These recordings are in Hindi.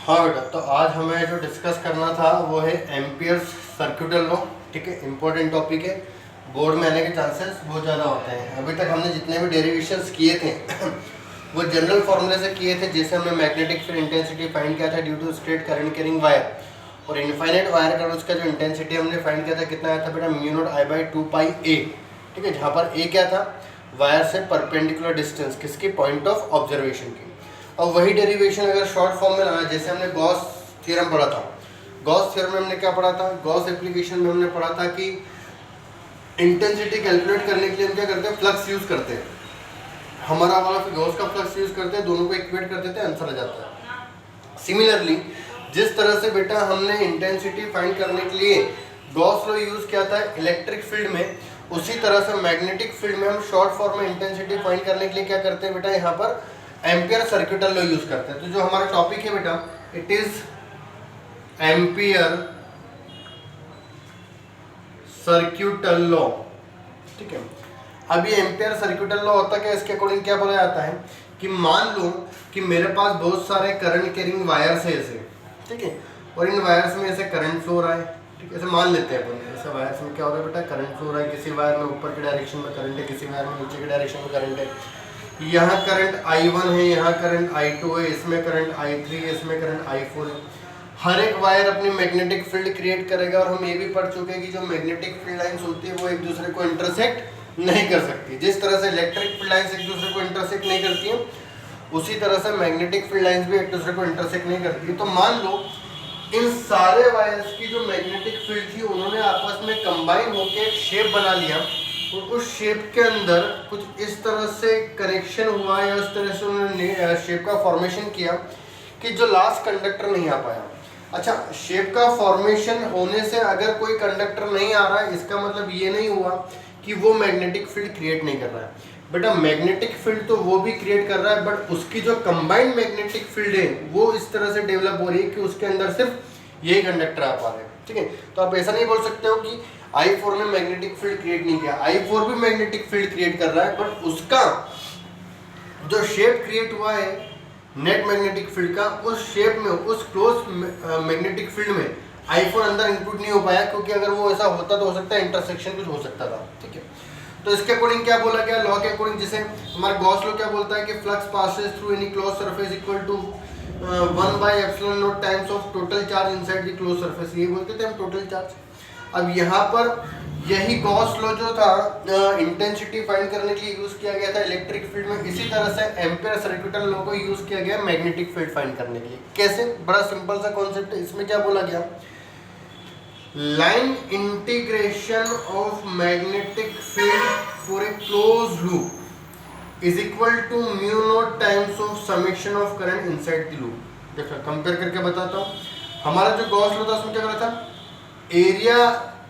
हाँ बेटा, तो आज हमें जो डिस्कस करना था वो है एम्पियर्स सर्क्यूटल लॉ। ठीक है, इंपॉर्टेंट टॉपिक है, बोर्ड में आने के चांसेस बहुत ज़्यादा होते हैं। अभी तक हमने जितने भी डेरिवेशंस किए थे वो जनरल फॉर्मूले से किए थे, जैसे हमने मैग्नेटिक फील्ड इंटेंसिटी फाइंड किया था due to straight current carrying wire, और इनफाइनाइट वायर का उसका जो इंटेंसिटी हमने फाइंड किया था कितना आया था बेटा, म्यू नॉट आई बाई 2 पाई ए। ठीक है, जहाँ पर ए क्या था, वायर से परपेंडिकुलर डिस्टेंस किसकी, पॉइंट ऑफ ऑब्जर्वेशन की। और वही डेरिवेशन अगर शॉर्ट फॉर्म में लाना, जैसे हमने गॉस थ्योरम पढ़ा था, गॉस थ्योरम में हमने क्या पढ़ा था, गॉस एप्लीकेशन में हमने पढ़ा था कि इंटेंसिटी कैलकुलेट करने के लिए हम क्या करते हैं, फ्लक्स यूज करते हैं। हमारा वाला गॉस का फ्लक्स यूज करते हैं, दोनों को इक्वेट कर देते हैं, आंसर आ जाता है। सिमिलरली जिस तरह से बेटा हमने इंटेंसिटी फाइंड करने के लिए गॉस लॉ यूज किया था इलेक्ट्रिक फील्ड में, उसी तरह से मैग्नेटिक फील्ड में हम शॉर्ट फॉर्म में इंटेंसिटी फाइंड करने के लिए क्या करते हैं बेटा, यहाँ पर एम्पियर सर्क्यूटल लॉ यूज करते हैं। तो जो हमारा टॉपिक है बेटा, it is ampere circuital law. ठीक है, अब ये एम्पियर सर्क्यूटल लॉ होता है क्या, इसके अकॉर्डिंग क्या बोला जाता है कि मान लो कि मेरे पास बहुत सारे करंट कैरिंग वायर्स है ऐसे, ठीक है, और इन वायर्स में ऐसे करंट फ्लो हो रहा है। ठीक है, ऐसे मान लेते हैं अपन, ऐसे वायर्स में क्या हो रहा है बेटा, करंट फ्लो हो रहा है। किसी वायर में ऊपर की डायरेक्शन में करंट है, किसी वायर में नीचे की डायरेक्शन में करंट है। यहाँ करंट I1 है, यहाँ करंट I2 है, इसमें करंट I3 है, इसमें करंट I4 है। हर एक वायर अपनी मैग्नेटिक फील्ड क्रिएट करेगा, और हम ये भी पढ़ चुके हैं कि जो मैग्नेटिक फील्ड लाइंस होती है वो एक दूसरे को इंटरसेक्ट नहीं कर सकती। जिस तरह से इलेक्ट्रिक फील्ड लाइंस एक दूसरे को इंटरसेक्ट नहीं करती हैं, उसी तरह से मैग्नेटिक फील्ड लाइंस भी एक दूसरे को इंटरसेक्ट नहीं करती। तो मान लो इन सारे वायर्स की जो मैग्नेटिक फील्ड थी उन्होंने आपस में कंबाइन होकर एक शेप बना लिया, और उस शेप के अंदर कुछ इस तरह से कनेक्शन हुआ, या उस तरह से उन्होंने शेप का फॉर्मेशन किया कि जो लास्ट कंडक्टर नहीं आ पाया। अच्छा, शेप का फॉर्मेशन होने से अगर कोई कंडक्टर नहीं आ रहा है, इसका मतलब ये नहीं हुआ कि वो मैग्नेटिक फील्ड क्रिएट नहीं कर रहा है। बेटा मैग्नेटिक फील्ड तो वो भी क्रिएट कर रहा है, बट उसकी जो कंबाइंड मैग्नेटिक फील्ड है वो इस तरह से डेवलप हो रही है कि उसके अंदर सिर्फ यही कंडक्टर आ पा रहे हैं। ठीक है, तो आप ऐसा नहीं बोल सकते हो कि I4 ने मैग्नेटिक फील्ड क्रिएट नहीं किया। I4 भी मैग्नेटिक फील्ड क्रिएट कर रहा है, बट उसका जो शेप क्रिएट हुआ है नेट मैग्नेटिक फील्ड का, उस शेप में, उस क्लोज मैग्नेटिक फील्ड में I4 अंदर इंक्लूड नहीं हो पाया, क्योंकि अगर वो ऐसा होता तो हो सकता है इंटरसेक्शन कुछ हो सकता था। ठीक है, तो इसके अकॉर्डिंग क्या बोला गया, लॉ के अकॉर्डिंग, जैसे हमारा गॉस लॉ क्या बोलता है कि flux passes through any close surface equal to 1 by epsilon naught times of total charge inside the close surface, ये बोलते थे हम टोटल चार्ज। अब यहाँ पर यही गॉस लॉ जो था इंटेंसिटी फाइंड करने के लिए यूज किया गया था इलेक्ट्रिक फील्ड में, इसी तरह से एम्पियर सर्क्यूटल लॉ को यूज किया गया मैग्नेटिक फील्ड फाइंड करने के लिए। कैसे, बड़ा सिंपल सा कॉन्सेप्ट है। इसमें क्या बोला गया, line integration of magnetic field for a close loop is equal to mu naught times of summation of current inside the loop. देखो कंपेयर करके बताता हूँ, हमारा जो गॉस लॉ था उसमें क्या बोला था, area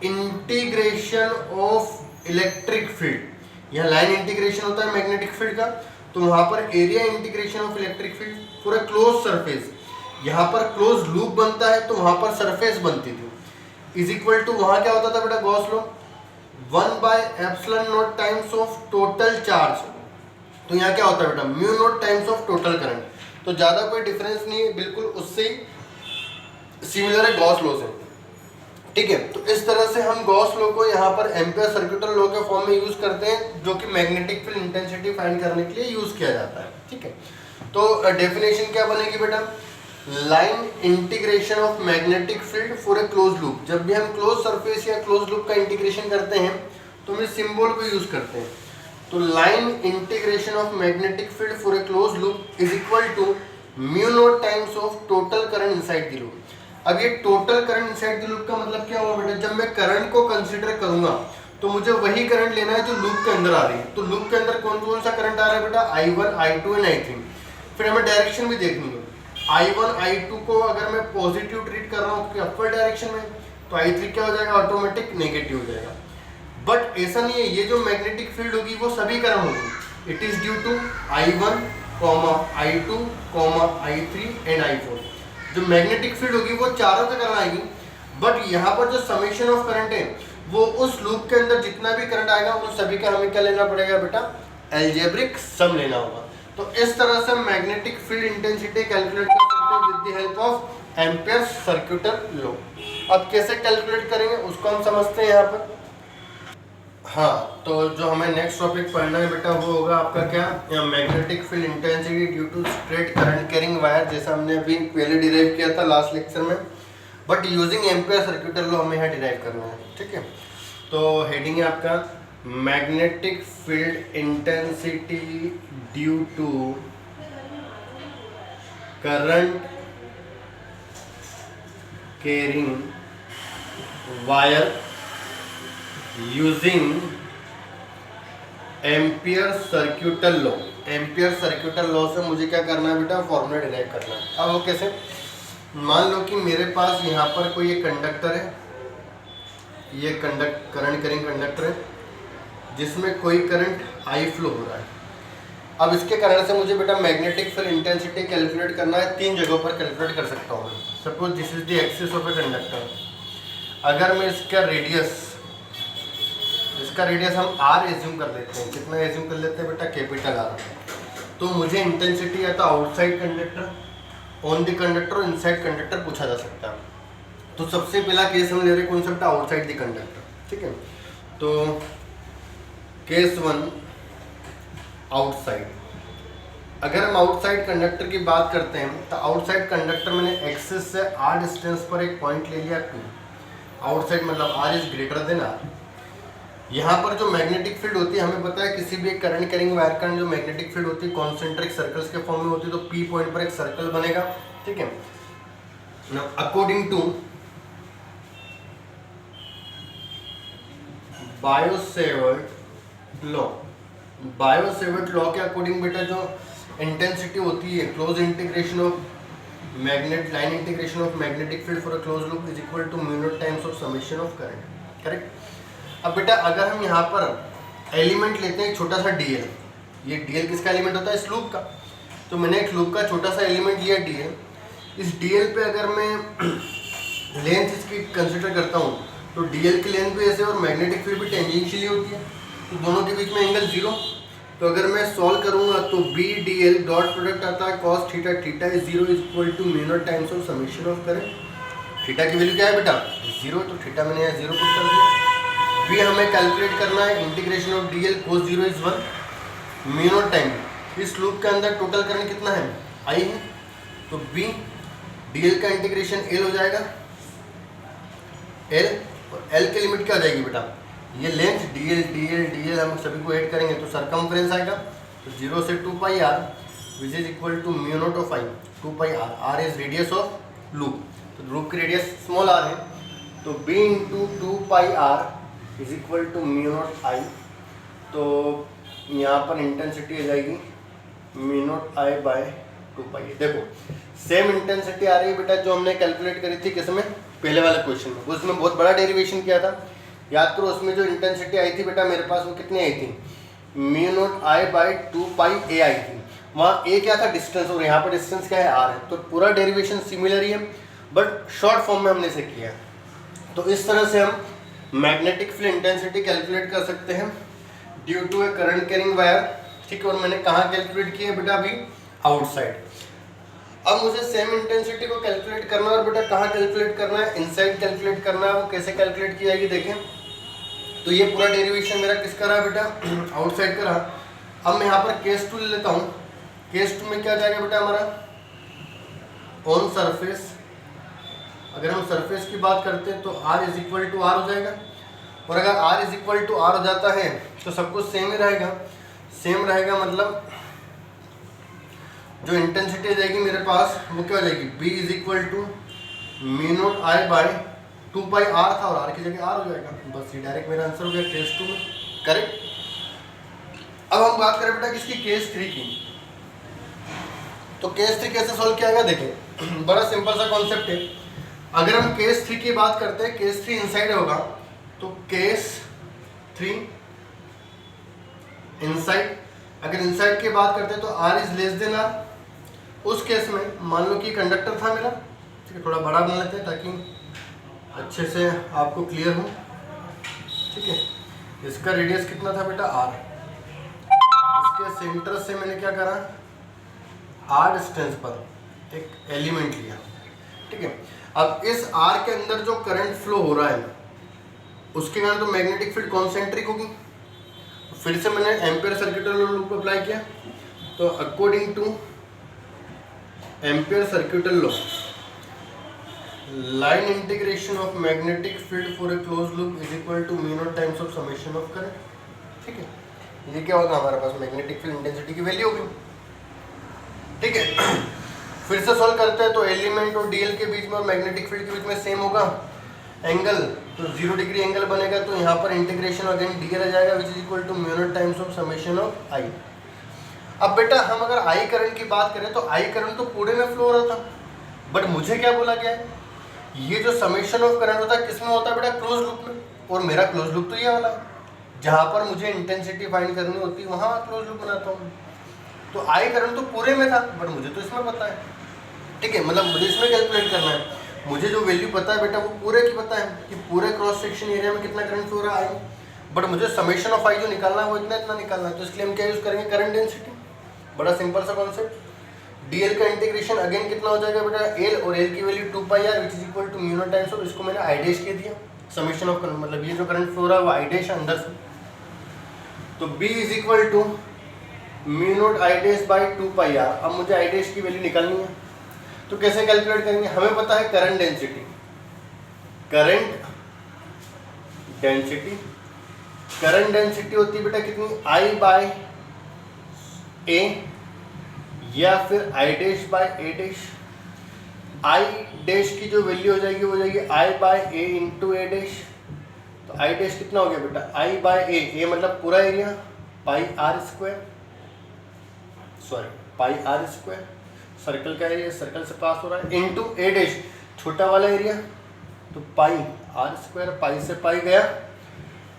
integration of electric field, यहाँ लाइन इंटीग्रेशन होता है मैग्नेटिक फील्ड का, तो वहां पर area integration of electric field for a close surface, यहाँ पर क्लोज लूप बनता है तो वहां पर सरफेस बनती थी, इज इक्वल टू, वहां क्या होता था बेटा Gauss law, 1 by epsilon naught times of total charge, तो यहाँ क्या होता है बेटा, mu naught times of total current. तो ज्यादा कोई डिफरेंस नहीं है, बिल्कुल उससे सिमिलर है गॉस लॉ से। ठीक है, तो इस तरह से हम गॉस लॉ को यहाँ पर एम्पियर सर्क्यूटल लॉ के फॉर्म में यूज करते हैं, जो कि मैग्नेटिक फील्ड इंटेंसिटी फाइंड करने के लिए यूज किया जाता है। ठीक है, तो डेफिनेशन क्या बनेगी बेटा, line integration of magnetic field for a close loop. जब भी हम क्लोज सरफेस या क्लोज लूप का इंटीग्रेशन करते हैं तो हम इस सिंबल को यूज करते हैं। तो line integration of magnetic field for a close loop is equal to mu naught times of total current inside the loop. अब ये total current inside the loop का मतलब क्या होगा बेटा, जब मैं करंट को कंसीडर करूंगा तो मुझे वही करंट लेना है जो लूप के अंदर आ रही है। तो लूप के अंदर कौन कौन सा करंट आ रहा है बेटा, I1, I2 एंड I3। फिर हमें डायरेक्शन भी देखनी है, I1, I2 को अगर मैं पॉजिटिव ट्रीट कर रहा हूँ अपर डायरेक्शन में, तो I3 क्या हो जाएगा, ऑटोमेटिक नेगेटिव हो जाएगा। बट ऐसा नहीं है, ये जो मैग्नेटिक फील्ड होगी वो सभी करंट होगी, it is due to I1, I2, I3 and I4। जो मैग्नेटिक फील्ड होगी वो चारों के करंट आएगी, बट यहाँ पर जो समेशन ऑफ करंट है वो उस लूप के अंदर जितना भी करंट आएगा उन सभी का हमें क्या लेना पड़ेगा बेटा, अलजेब्रिक सम लेना होगा। तो इस तरह से मैग्नेटिक फील्ड इंटेंसिटी कैलकुलेट कर सकते हैं with the help of ampere circuital law. अब कैसे कैलकुलेट करेंगे उसको हम समझते हैं यहाँ पर। हाँ, तो जो हमें नेक्स्ट टॉपिक पढ़ना है बेटा वो होगा आपका क्या, magnetic field intensity due to straight current carrying wire, जैसा हमने अभी पहले डिराइव किया था लास्ट लेक्चर में, but using ampere circuital law हमें यहाँ डिराइव करना है। ठीक है, तो हेडिंग है आपका magnetic field intensity due to current carrying wire using ampere circuital law. Ampere circuital law से मुझे क्या करना है बेटा, फॉर्मूला डिराइव करना है। अब वो कैसे, मान लो कि मेरे पास यहाँ पर कोई एक कंडक्टर है, ये करंट कैरिंग कंडक्टर है जिसमें कोई करंट आई फ्लो हो रहा है। अब इसके कारण से मुझे बेटा मैग्नेटिक फील्ड इंटेंसिटी कैलकुलेट करना है। 3 जगहों पर कैलकुलेट कर सकता हूँ मैं। Suppose this is the axis of a conductor. अगर मैं इसका रेडियस हम आर एज्यूम कर लेते हैं, कितना एज्यूम कर लेते हैं बेटा, कैपिटल आर। तो मुझे इंटेंसिटी या तो outside conductor, on the conductor और इनसाइड कंडक्टर पूछा जा सकता है। तो सबसे पहला केस हम ले रहे कॉन्सेप्ट आउटसाइड द कंडक्टर। ठीक है, तो केस 1 आउटसाइड। अगर हम आउटसाइड कंडक्टर की बात करते हैं तो आउटसाइड कंडक्टर मैंने एक्सिस से आर डिस्टेंस पर एक पॉइंट ले लिया 2। आउटसाइड मतलब r is greater than r. यहाँ पर जो मैग्नेटिक फील्ड होती है, हमें पता है किसी भी करंट कैरिंग वायर का जो मैग्नेटिक फील्ड होती है कॉन्सेंट्रिक सर्कल्स के फॉर्म में होती है। तो पी पॉइंट पर एक सर्कल बनेगा। ठीक है, according to Biot Savart law, Biot Savart law के अकॉर्डिंग बेटा जो इंटेंसिटी होती है, close integration of line integration of magnetic field for a close loop is equal to mu naught times of summation of current. Correct. अब बेटा अगर हम यहाँ पर एलिमेंट लेते हैं छोटा सा डीएल, ये डीएल किसका एलिमेंट होता है, इस लूप का। तो मैंने एक लूप का छोटा सा एलिमेंट लिया डीएल। इस डीएल पे अगर मैं लेंथ इसकी कंसिडर करता हूँ तो डीएल की लेंथ भी ऐसे और मैग्नेटिक फील्ड भी टेंजेंशियली होती है, तो दोनों के बीच में एंगल 0। तो अगर मैं सॉल्व करूँगा तो बी डीएल डॉट प्रोडक्ट आता है cos theta, theta is 0 is equal to mu naught times of summation of current. Theta की वैल्यू क्या है बेटा 0, तो थीटा मैंने यहाँ 0 पुट कर दिया। बी हमें कैलकुलेट करना है integration of DL cos 0 is 1 mu naught time. इस लूप के अंदर टोटल करंट कितना है, आई है। तो बी डीएल का इंटीग्रेशन एल हो जाएगा, एल, और एल की लिमिट क्या हो जाएगी बेटा, ये लेंथ डीएल डीएल डीएल हम सभी को ऐड करेंगे तो सरकमफ्रेंस आएगा। तो 0 से 2 pi are which is equal to mu naught of I 2 pi R. R is radius of loop, तो लूप की रेडियस स्मॉल आर है। तो B into 2 pi R is equal to mu naught I. तो यहाँ पर इंटेंसिटी आ जाएगी mu naught I by 2 pi. देखो सेम इंटेंसिटी आ रही है बेटा जो हमने कैलकुलेट करी थी किसमें, पहले वाले क्वेश्चन में। उसमें बहुत बड़ा डेरिवेशन किया था, याद करो। उसमें जो इंटेंसिटी आई थी बेटा मेरे पास वो कितनी आई थी, म्यू नॉट आई बाय 2 पाई ए आई थी। वहाँ ए क्या था, डिस्टेंस, और यहाँ पर डिस्टेंस क्या है, आर है। तो पूरा डेरिवेशन सिमिलर ही है बट शॉर्ट फॉर्म में हमने इसे किया है। तो इस तरह से हम मैग्नेटिक फील्ड इंटेंसिटी कैलकुलेट कर सकते हैं due to a current carrying wire. ठीक है, और मैंने कहाँ कैलकुलेट किया है बेटा, अभी आउटसाइड। अब मुझे सेम इंटेंसिटी को कैलकुलेट करना है, और बेटा कहाँ कैलकुलेट करना है, इनसाइड कैलकुलेट करना है। वो कैसे कैलकुलेट की जाएगी देखें। तो ये पूरा डेरिवेशन मेरा किसका रहा बेटा, आउटसाइड का रहा। अब मैं यहाँ पर केस 2 ले लेता हूँ। केस 2 में क्या जाएगा बेटा हमारा, ऑन सरफेस। अगर हम सरफेस की बात करते हैं तो r is equal to r हो जाएगा। और अगर r is equal to r हो जाता है तो सब कुछ सेम ही रहेगा। सेम रहेगा मतलब जो इंटेंसिटी आ जाएगी मेरे पास वो क्या हो जाएगी, b is equal to mu naught I by 2 pi r था और r की जगह r हो जाएगा। बस ये डायरेक्ट मेरा आंसर हो गया केस 2 में, करेक्ट। अब हम बात करें बेटा किसकी, केस 3 की। तो केस 3 कैसे सॉल्व किया गया देखें, बड़ा सिंपल सा कॉन्सेप्ट है। अगर हम केस 3 की बात करते हैं, केस 3 इनसाइड होगा, तो केस 3 इनसाइड। अगर इनसाइड की बात करते हैं तो r is less than r। उस केस में मान लो कि कंडक्टर था मेरा, ठीक है, थोड़ा बड़ा बना लेते हैं ताकि अच्छे से आपको क्लियर हो। ठीक है, इसका रेडियस कितना था बेटा, r। इसके सेंटर से मैंने क्या करा, r डिस्टेंस पर एक एलिमेंट लिया। ठीक है। अब इस आर के अंदर जो करंट फ्लो हो रहा है उसके कारण तो मैग्नेटिक फील्ड कॉन्सेंट्रिक होगी। फिर से मैंने एम्पियर सर्किटल लॉ को अप्लाई किया, तो according to ampere circuital law line integration of magnetic field for a close loop is equal to mu naught times of summation of current. ठीक है, ये क्या होगा, हमारे पास मैग्नेटिक फील्ड इंटेंसिटी की वैल्यू होगी। ठीक है, फिर से सॉल्व करते हैं तो एलिमेंट और डीएल के बीच में और मैग्नेटिक फील्ड के बीच में सेम होगा एंगल, तो 0 डिग्री एंगल बनेगा, तो यहाँ पर इंटीग्रेशन अगेन डीएल आ जाएगा which is equal to mu naught times of summation of I. अब बेटा हम अगर आई करंट की बात करें तो आई करंट तो पूरे में फ्लो हो रहा था, बट मुझे क्या बोला गया है, ये जो समेशन ऑफ करंट होता है किस में होता है बेटा, क्लोज लूप में, और मेरा क्लोज लूप तो ये वाला है, जहाँ पर मुझे इंटेंसिटी फाइंड करनी होती है वहाँ क्लोज लूप बनाता हूँ। तो आई करंट तो पूरे में था, बट मुझे तो इसमें पता है। ठीक है, मतलब मुझे इसमें कैलकुलेट करना है, मुझे जो वैल्यू पता है बेटा वो पूरे की पता है कि पूरे क्रॉस सेक्शन एरिया में कितना करंट फ्लो रहा है, बट मुझे समेशन ऑफ आई जो निकालना है वो इतना इतना निकालना है। तो इसलिए हम क्या यूज़ करेंगे, करंट डेंसिटी। बड़ा सिंपल सा कॉन्सेप्ट। डीएल का इंटीग्रेशन अगेन कितना हो जाएगा बेटा, एल, और एल की value 2 pi are which is equal to mu naught times of, इसको मैंने आई डैश कह दिया, समेशन ऑफ करंट, मतलब ये जो करंट फ्लो रहा है वो आई डैश है अंदर से, तो B is equal to mu naught I dash by 2 pi r. अब मुझे आई डैश की वैल्यू निकालनी है, तो कैसे कैलकुलेट करेंगे, हमें पता है करंट डेंसिटी, करंट डेंसिटी होती है बेटा कितनी, I बाय A या फिर I dash by A dash. I dash की जो वैल्यू हो जाएगी वो हो जाएगी I by A into A dash, तो आई डैश कितना हो गया बेटा, I बाय A, मतलब पूरा area, pi r square, sorry pi r square, circle का एरिया सर्कल से पास हो रहा है, इंटू ए डैश छोटा वाला एरिया, तो पाई आर स्क्वायर, पाई से पाई गया,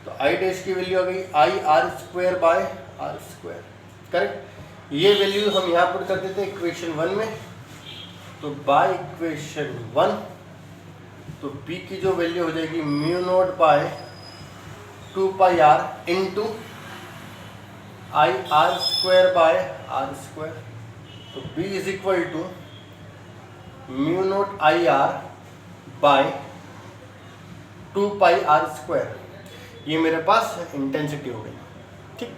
तो आई डैश की वैल्यू आ गई I r square by r square. Correct, ये वैल्यू हम यहाँ पुट कर देते हैं इक्वेशन 1 में, तो बाय इक्वेशन 1 तो B की जो वैल्यू हो जाएगी mu naught by 2 pi r into I r square by r square, तो B is equal to mu naught I r by 2 pi r square. ये मेरे पास इंटेंसिटी हो गई। ठीक,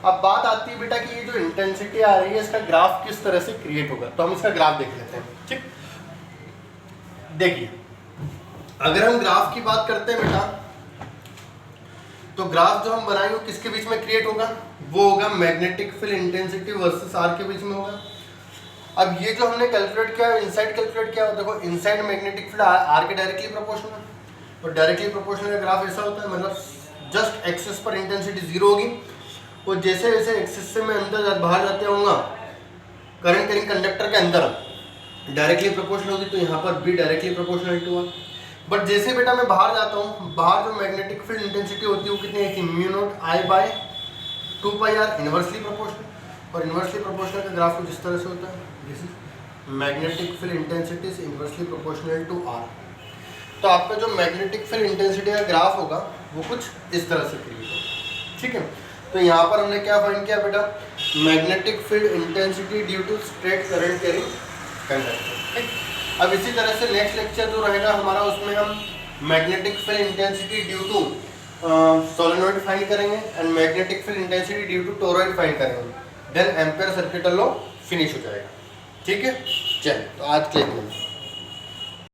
अब बात आती है बेटा कि ये जो इंटेंसिटी आ रही है इसका ग्राफ किस तरह से क्रिएट होगा, तो हम इसका ग्राफ देख लेते हैं। ठीक, देखिए अगर हम ग्राफ की बात करते हैं बेटा, तो ग्राफ जो हम बनाएंगे वो किसके बीच में क्रिएट होगा, वो होगा magnetic field intensity versus r के बीच में होगा। अब ये जो हमने कैलकुलेट किया, इनसाइड कैलकुलेट किया, देखो इनसाइड मैग्नेटिक फील्ड आर के डायरेक्टली प्रोपोर्शनल, और डायरेक्टली प्रोपोर्शनल का ग्राफ ऐसा होता है, मतलब जस्ट एक्सिस पर इंटेंसिटी 0 होगी, और जैसे जैसे एक्सिस से मैं अंदर बाहर जाते होऊंगा करंट कैरिंग कंडक्टर के अंदर डायरेक्टली प्रोपोर्शनल होगी, तो यहाँ पर भी directly proportional to r. But जैसे बेटा मैं बाहर जाता हूँ, बाहर जो मैग्नेटिक फील्ड इंटेंसिटी होती है वो कितनी है, mu naught I by 2 pi r, inversely proportional, और इनवर्सली प्रोपोर्शनल का ग्राफ कुछ इस तरह से होता है, this is magnetic field intensity is inversely proportional to r. तो आपका जो मैग्नेटिक फील्ड इंटेंसिटी का ग्राफ होगा वो कुछ इस तरह से क्रिएट होगा। ठीक है, तो यहाँ पर हमने क्या फाइंड किया बेटा, magnetic field intensity due to straight current carrying conductor. ठीक, अब इसी तरह से नेक्स्ट लेक्चर जो रहेगा हमारा उसमें हम magnetic field intensity due to solenoid find करेंगे and magnetic field intensity due to toroid find करेंगे, then Ampere circuit law finish हो जाएगा। ठीक है, चलिए तो आज के लिए